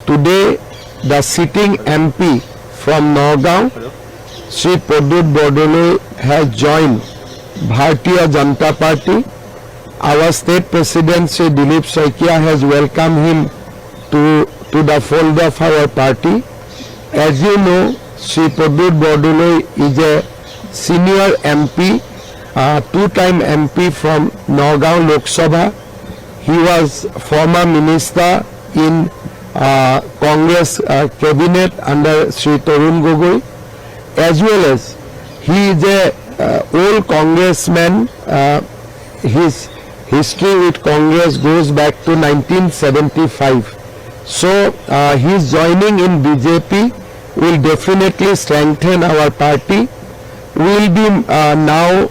Today, the sitting MP from Nagaon, Sri Pradut Bordoloi, has joined Bharatiya Janata Party. Our state president, Sri Dilip Saikia, has welcomed him to the fold of our party. As you know, Sri Pradut Bordoloi is a senior MP, two-time MP from Nagaon Lok Sabha. He was former minister in Congress cabinet under Sri Tarun Gogoi, as well as he is a old congressman. His history with Congress goes back to 1975. So his joining in BJP will definitely strengthen our party. We will be now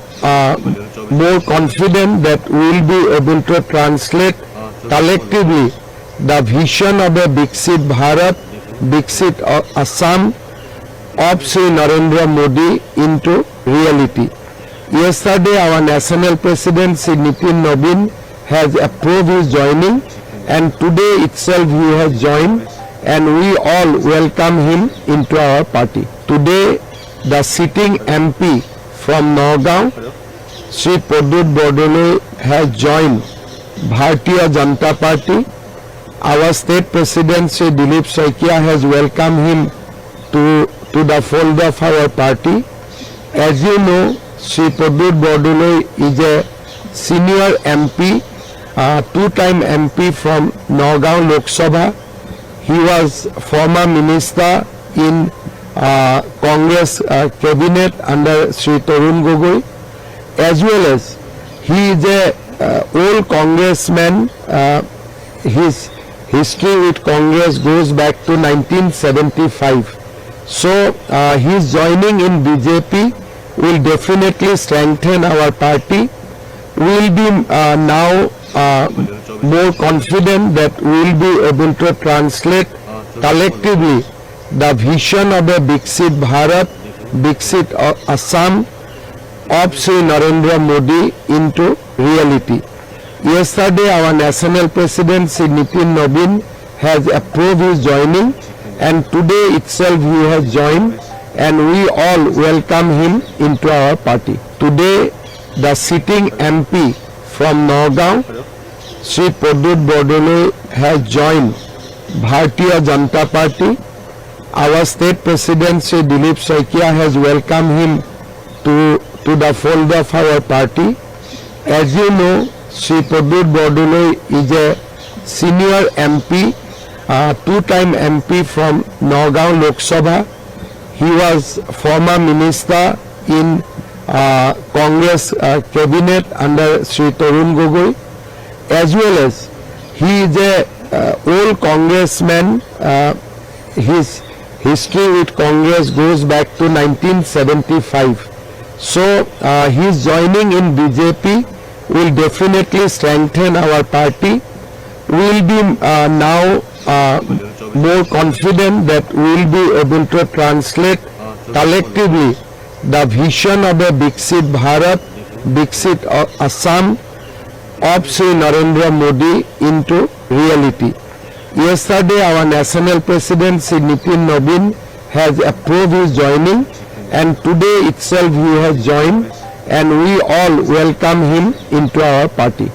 more confident that we will be able to translate collectively the vision of a Viksit Bharat, Viksit Assam of Sri Narendra Modi into reality. Yesterday, our national president, Sri Nitin Nabin, has approved his joining, and today itself he has joined, and we all welcome him into our party. Today, the sitting MP from Nagaon, Sri Pradut Bordoloi, has joined Bharatiya Janata Party. Our state president, Sri Dilip Saikia, has welcomed him to the fold of our party. As you know, Sri Pradut Bordoloi is a senior MP, two-time MP from Nagaon Lok Sabha. He was former minister in Congress cabinet under Sri Tarun Gogoi, as well as he is a old congressman. His history with Congress goes back to 1975. So his joining in BJP will definitely strengthen our party. We will be now more confident that we will be able to translate collectively the vision of a Viksit Bharat, Viksit Assam of Sri Narendra Modi into reality. Yesterday, our national president, Sri Nitin Nabin, has approved his joining, and today itself he has joined, and we all welcome him into our party. Today, the sitting MP from Nagaon, Sri Pradut Bordoloi, has joined Bharatiya Janata Party. Our state president, Sri Dilip Saikia, has welcomed him to the fold of our party. As you know, Sri Pradut Bordoloi is a senior MP, two-time MP from Nagaon Lok Sabha. He was former minister in Congress cabinet under Sri Tarun Gogoi, as well as he is a old congressman. His history with Congress goes back to 1975. So his joining in BJP will definitely strengthen our party. We will be now more confident that we will be able to translate collectively the vision of a Viksit Bharat, Viksit Assam of Sri Narendra Modi into reality. Yesterday, our national president, Sri Nitin Nabin, has approved his joining, and today itself he has joined, and we all welcome him into our party.